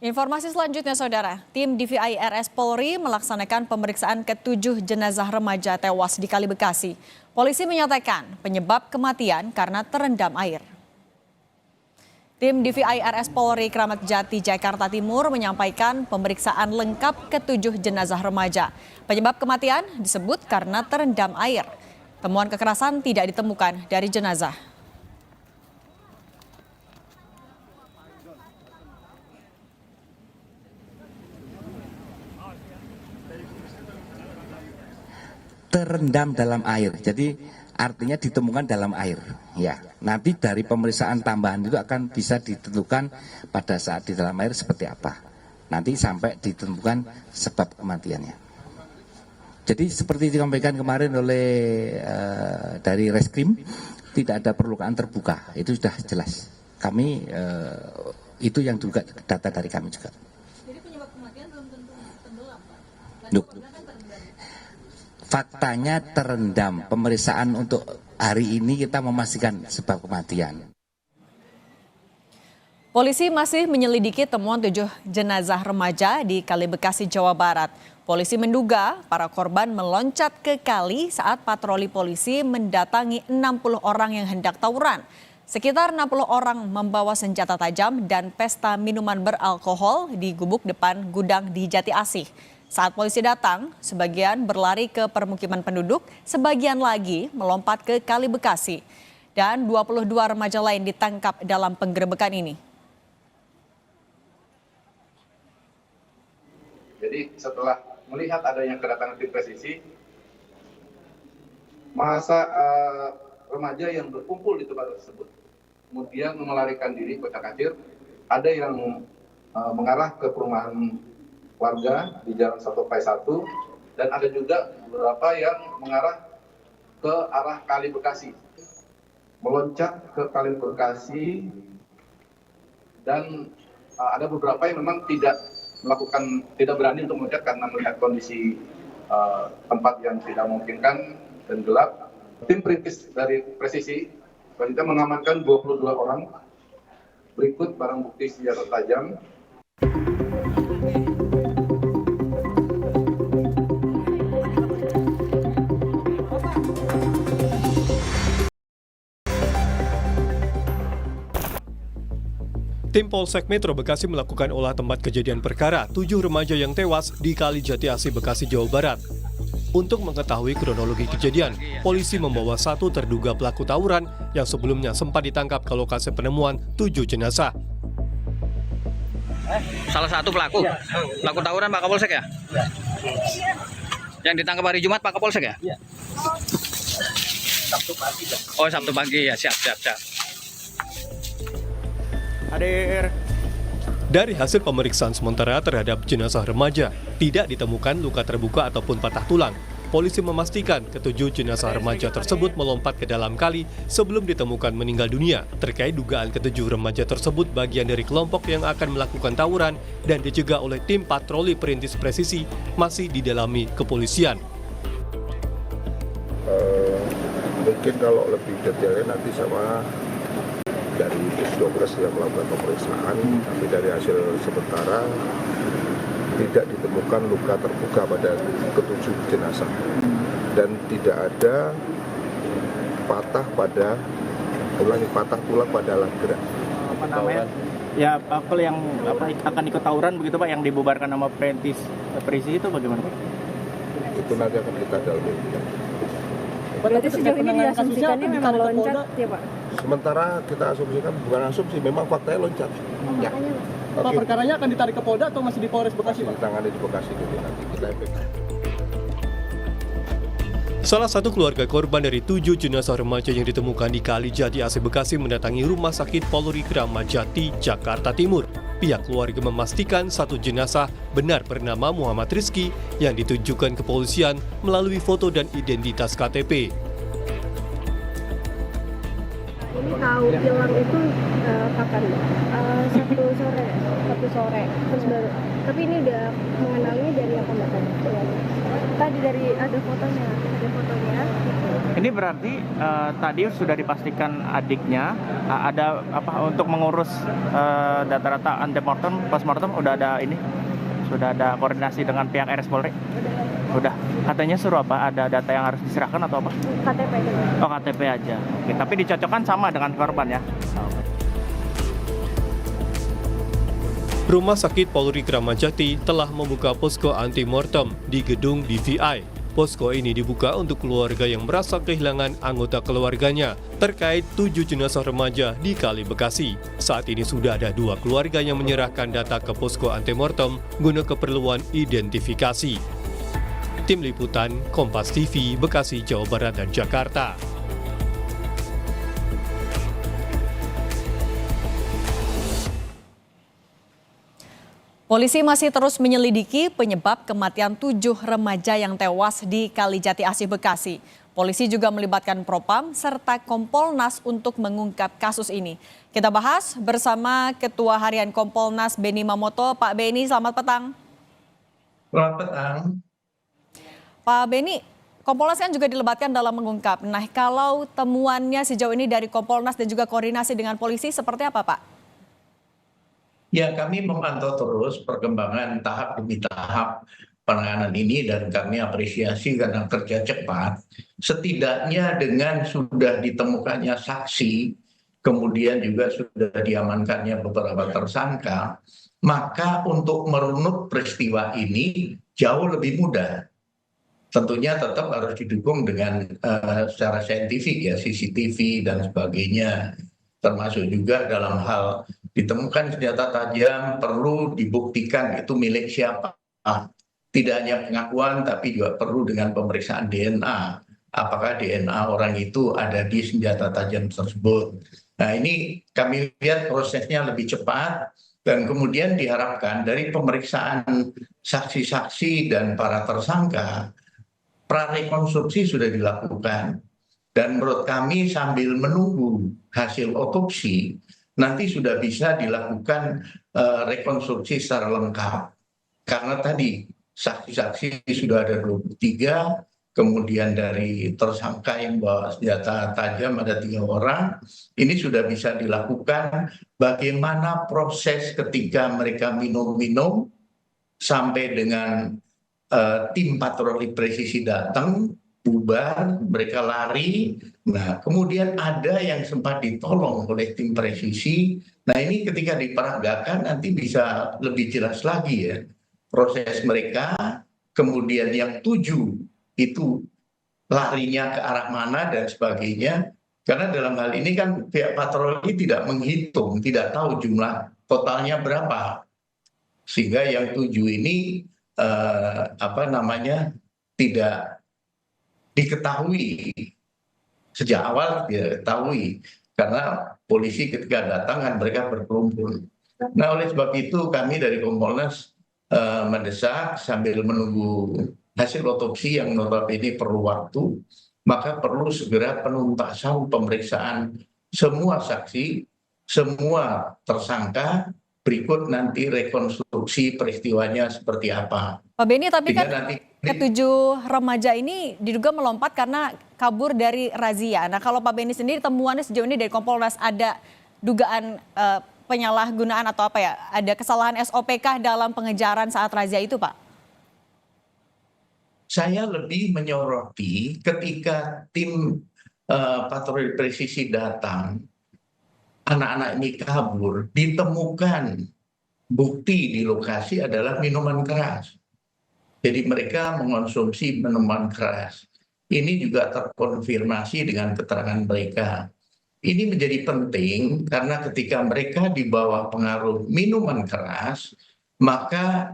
Informasi selanjutnya, Saudara. Tim DVI RS Polri melaksanakan pemeriksaan ke-7 jenazah remaja tewas di Kali Bekasi. Polisi menyatakan penyebab kematian karena terendam air. Tim DVI RS Polri Kramat Jati, Jakarta Timur menyampaikan pemeriksaan lengkap ke-7 jenazah remaja. Penyebab kematian disebut karena terendam air. Temuan kekerasan tidak ditemukan dari jenazah. Terendam dalam air, jadi artinya ditemukan dalam air. Ya, nanti dari pemeriksaan tambahan itu akan bisa ditentukan pada saat di dalam air seperti apa. Nanti sampai ditentukan sebab kematiannya. Jadi seperti disampaikan kemarin oleh dari Reskrim, tidak ada perlukaan terbuka, itu sudah jelas. Kami itu yang juga data dari kami juga. Jadi penyebab kematian belum tentu tenggelam, Pak? Faktanya terendam. Pemeriksaan untuk hari ini kita memastikan sebab kematian. Polisi masih menyelidiki temuan 7 jenazah remaja di Kali Bekasi, Jawa Barat. Polisi menduga para korban meloncat ke kali saat patroli polisi mendatangi 60 orang yang hendak tawuran. Sekitar 60 orang membawa senjata tajam dan pesta minuman beralkohol di gubuk depan gudang di Jati Asih. Saat polisi datang, sebagian berlari ke permukiman penduduk, sebagian lagi melompat ke Kali Bekasi. Dan 22 remaja lain ditangkap dalam penggerebekan ini. Jadi setelah melihat adanya kedatangan tim presisi, masa remaja yang berkumpul di tempat tersebut, kemudian melarikan diri kocar-kacir, ada yang mengarah ke perumahan warga di Jalan Sotopai 1, dan ada juga beberapa yang mengarah ke arah Kali Bekasi, meloncat ke Kali Bekasi, dan ada beberapa yang memang tidak berani untuk meloncat karena melihat kondisi tempat yang tidak memungkinkan dan gelap. Tim perintis dari presisi selanjutnya mengamankan 22 orang, berikut barang bukti senjata tajam. Tim Polsek Metro Bekasi melakukan olah tempat kejadian perkara 7 remaja yang tewas di Kali Jati Asih, Bekasi, Jawa Barat. Untuk mengetahui kronologi kejadian, polisi membawa 1 terduga pelaku tawuran yang sebelumnya sempat ditangkap ke lokasi penemuan 7 jenazah. Salah satu pelaku tawuran Pak Kapolsek ya? Yang ditangkap hari Jumat Pak Kapolsek ya? Iya. Sabtu pagi. Oh, Sabtu pagi ya, siap. Dari hasil pemeriksaan sementara terhadap jenazah remaja, tidak ditemukan luka terbuka ataupun patah tulang. Polisi memastikan ke-7 jenazah remaja tersebut melompat ke dalam kali sebelum ditemukan meninggal dunia. Terkait dugaan ke-7 remaja tersebut bagian dari kelompok yang akan melakukan tawuran dan dicegah oleh tim patroli perintis presisi masih didalami kepolisian. Mungkin kalau lebih detailnya nanti sama dari Pusdokes yang melakukan pemeriksaan, tapi dari hasil sementara tidak ditemukan luka terbuka pada ke-7 jenazah dan tidak ada patah tulang pada alat gerak. Apa namanya? Ya, apel yang akan ikut tawuran begitu Pak, yang dibubarkan nama perintis presisi itu bagaimana Pak? Itu nanti akan kita dalami. Berarti sejauh ini diasumsikannya memang loncat ya Pak? Sementara kita asumsikan, bukan asumsi, memang faktanya loncat. Ya. Pak, perkaranya akan ditarik ke Polda atau masih di Polres Bekasi Pak? Ditangani di Bekasi dulu, nanti kita efektif. Salah satu keluarga korban dari 7 jenazah remaja yang ditemukan di Kali Jati Asih Bekasi mendatangi Rumah Sakit Polri Kramat Jati, Jakarta Timur. Pihak keluarga memastikan 1 jenazah benar bernama Muhammad Rizky yang ditunjukkan kepolisian melalui foto dan identitas KTP. Ini tahu hilang itu kapan? Sabtu sore. Terus baru. Tapi ini udah mengenalinya dari apa Mbak tadi? Tadi dari ada fotonya. Ini berarti tadi sudah dipastikan adiknya ada apa untuk mengurus data-data antemortem, postmortem udah ada ini, sudah ada koordinasi dengan pihak RS Polri. Udah. Katanya suruh apa? Ada data yang harus diserahkan atau apa? KTP aja. Oh, KTP aja. Oke, tapi dicocokkan sama dengan korban ya. Rumah Sakit Polri Kramat Jati telah membuka posko anti-mortem di gedung DVI. Posko ini dibuka untuk keluarga yang merasa kehilangan anggota keluarganya terkait 7 jenazah remaja di Kali Bekasi. Saat ini sudah ada 2 keluarga yang menyerahkan data ke posko anti-mortem guna keperluan identifikasi. Tim Liputan, Kompas TV, Bekasi, Jawa Barat, dan Jakarta. Polisi masih terus menyelidiki penyebab kematian 7 remaja yang tewas di Kalijati Asih Bekasi. Polisi juga melibatkan Propam serta Kompolnas untuk mengungkap kasus ini. Kita bahas bersama Ketua Harian Kompolnas Beni Mamoto. Pak Beni, selamat petang. Selamat petang. Pak Beni, Kompolnas kan juga dilibatkan dalam mengungkap. Nah, kalau temuannya sejauh ini dari Kompolnas dan juga koordinasi dengan polisi seperti apa, Pak? Ya, kami memantau terus perkembangan tahap demi tahap penanganan ini dan kami apresiasi karena kerja cepat. Setidaknya dengan sudah ditemukannya saksi, kemudian juga sudah diamankannya beberapa tersangka, maka untuk merunut peristiwa ini jauh lebih mudah. Tentunya tetap harus didukung dengan secara saintifik ya, CCTV dan sebagainya. Termasuk juga dalam hal ditemukan senjata tajam perlu dibuktikan itu milik siapa. Tidak hanya pengakuan tapi juga perlu dengan pemeriksaan DNA. Apakah DNA orang itu ada di senjata tajam tersebut. Nah, ini kami lihat prosesnya lebih cepat dan kemudian diharapkan dari pemeriksaan saksi-saksi dan para tersangka prarekonstruksi sudah dilakukan. Dan menurut kami sambil menunggu hasil otopsi, nanti sudah bisa dilakukan rekonstruksi secara lengkap. Karena tadi saksi-saksi sudah ada 23, kemudian dari tersangka yang bawa senjata tajam ada 3 orang. Ini sudah bisa dilakukan bagaimana proses ketika mereka minum-minum sampai dengan tim patroli presisi datang, bubar, mereka lari. Nah, kemudian ada yang sempat ditolong oleh tim presisi. Nah, ini ketika diperagakan nanti bisa lebih jelas lagi ya proses mereka. Kemudian yang 7 itu larinya ke arah mana dan sebagainya. Karena dalam hal ini kan pihak patroli tidak menghitung, tidak tahu jumlah totalnya berapa. Sehingga yang 7 ini tidak diketahui sejak awal, tidak diketahui karena polisi ketika datang kan mereka berkerumpul. Nah, oleh sebab itu kami dari Kompolnas mendesak sambil menunggu hasil otopsi yang notabene perlu waktu, maka perlu segera penuntasan pemeriksaan semua saksi, semua tersangka, berikut nanti rekonstruksi peristiwanya seperti apa. Pak Beni, tapi kan ke-7 remaja ini diduga melompat karena kabur dari razia. Nah, kalau Pak Beni sendiri temuannya sejauh ini dari Kompolnas ada dugaan penyalahgunaan atau apa ya? Ada kesalahan SOP kah dalam pengejaran saat razia itu, Pak? Saya lebih menyoroti ketika tim patroli presisi datang, anak-anak ini kabur, ditemukan bukti di lokasi adalah minuman keras. Jadi mereka mengonsumsi minuman keras. Ini juga terkonfirmasi dengan keterangan mereka. Ini menjadi penting karena ketika mereka di bawah pengaruh minuman keras, maka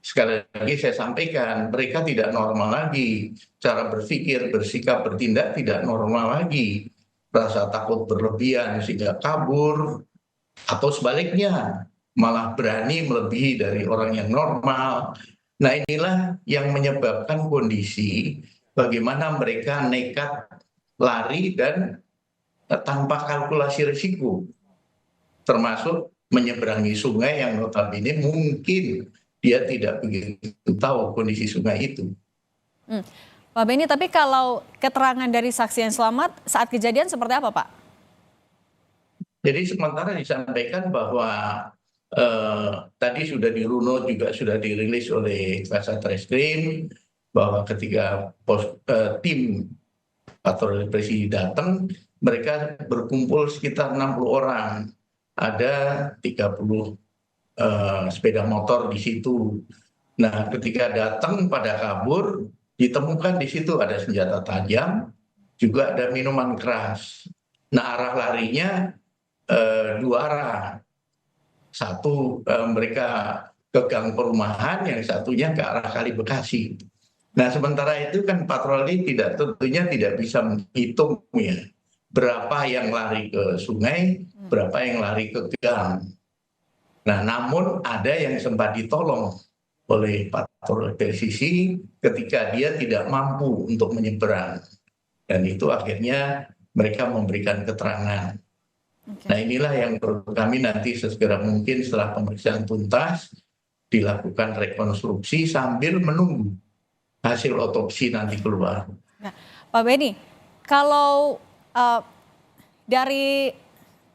sekali lagi saya sampaikan, mereka tidak normal lagi. Cara berpikir, bersikap, bertindak tidak normal lagi. Rasa takut berlebihan sehingga kabur, atau sebaliknya malah berani melebihi dari orang yang normal. Nah, inilah yang menyebabkan kondisi bagaimana mereka nekat lari dan tanpa kalkulasi risiko, termasuk menyeberangi sungai yang notabene mungkin dia tidak begitu tahu kondisi sungai itu. Pak Beni, tapi kalau keterangan dari saksi yang selamat saat kejadian seperti apa, Pak? Jadi sementara disampaikan bahwa tadi sudah dirunut juga sudah dirilis oleh Kasat Reskrim bahwa ketika tim patroli presisi datang, mereka berkumpul sekitar 60 orang. Ada 30 sepeda motor di situ. Nah, ketika datang pada kabur, ditemukan di situ ada senjata tajam, juga ada minuman keras. Nah, arah larinya dua arah. Satu mereka ke gang perumahan, yang satunya ke arah Kali Bekasi. Nah, sementara itu kan patroli tentunya tidak bisa menghitung ya berapa yang lari ke sungai, berapa yang lari ke gang. Nah, namun ada yang sempat ditolong oleh patroli presisi ketika dia tidak mampu untuk menyeberang. Dan itu akhirnya mereka memberikan keterangan. Nah, inilah yang perlu kami nanti sesegera mungkin setelah pemeriksaan tuntas dilakukan rekonstruksi sambil menunggu hasil otopsi nanti keluar. Nah, Pak Beni, kalau dari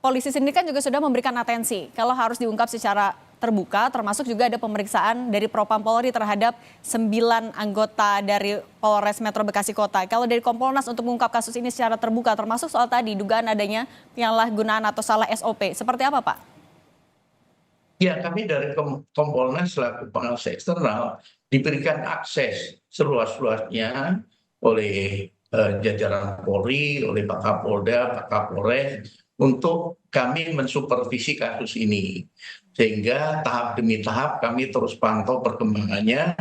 polisi sendiri kan juga sudah memberikan atensi kalau harus diungkap secara terbuka, termasuk juga ada pemeriksaan dari Propam Polri terhadap 9 anggota dari Polres Metro Bekasi Kota. Kalau dari Kompolnas untuk mengungkap kasus ini secara terbuka, termasuk soal tadi dugaan adanya penyalahgunaan atau salah SOP, seperti apa, Pak? Ya, kami dari Kompolnas selaku pengawas eksternal diberikan akses seluas-luasnya oleh jajaran Polri, oleh Pak Kapolda, Pak Kapolres, untuk kami mensupervisi kasus ini. Sehingga tahap demi tahap kami terus pantau perkembangannya,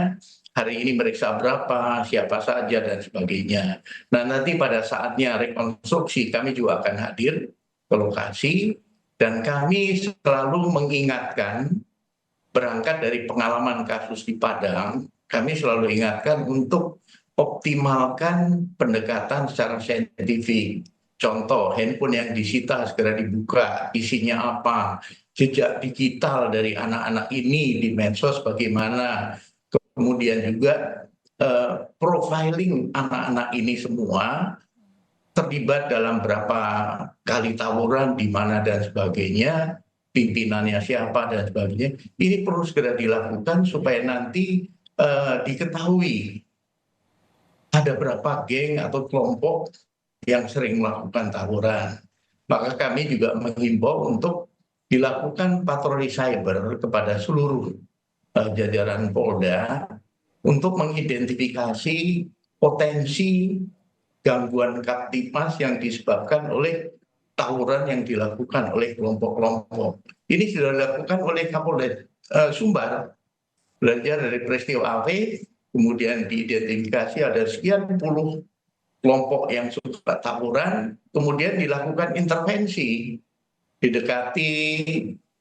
hari ini meriksa berapa, siapa saja, dan sebagainya. Nah, nanti pada saatnya rekonstruksi kami juga akan hadir ke lokasi, dan kami selalu mengingatkan, berangkat dari pengalaman kasus di Padang, kami selalu ingatkan untuk optimalkan pendekatan secara saintifik. Contoh, handphone yang disita segera dibuka, isinya apa, jejak digital dari anak-anak ini di medsos bagaimana, kemudian juga profiling anak-anak ini semua, terlibat dalam berapa kali tawuran, di mana dan sebagainya, pimpinannya siapa dan sebagainya. Ini perlu segera dilakukan supaya nanti diketahui ada berapa geng atau kelompok yang sering melakukan tawuran. Maka kami juga menghimbau untuk dilakukan patroli cyber kepada seluruh jajaran Polda untuk mengidentifikasi potensi gangguan Kamtipmas yang disebabkan oleh tawuran yang dilakukan oleh kelompok-kelompok. Ini sudah dilakukan oleh Kapolda Sumbar. Belajar dari peristiwa AW, kemudian diidentifikasi ada sekian puluh kelompok yang suka tawuran, kemudian dilakukan intervensi, didekati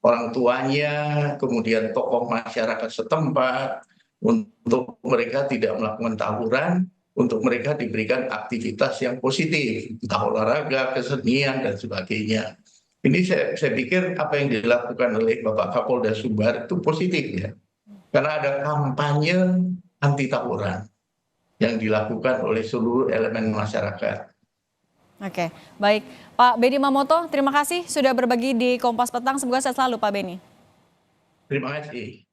orang tuanya, kemudian tokoh masyarakat setempat, untuk mereka tidak melakukan tawuran, untuk mereka diberikan aktivitas yang positif, entah olahraga, kesenian, dan sebagainya. Ini saya pikir apa yang dilakukan oleh Bapak Kapolda Sumbar itu positif ya, karena ada kampanye anti tawuran yang dilakukan oleh seluruh elemen masyarakat. Oke, baik. Pak Beni Mamoto, terima kasih sudah berbagi di Kompas Petang. Semoga sehat selalu, Pak Beni. Terima kasih.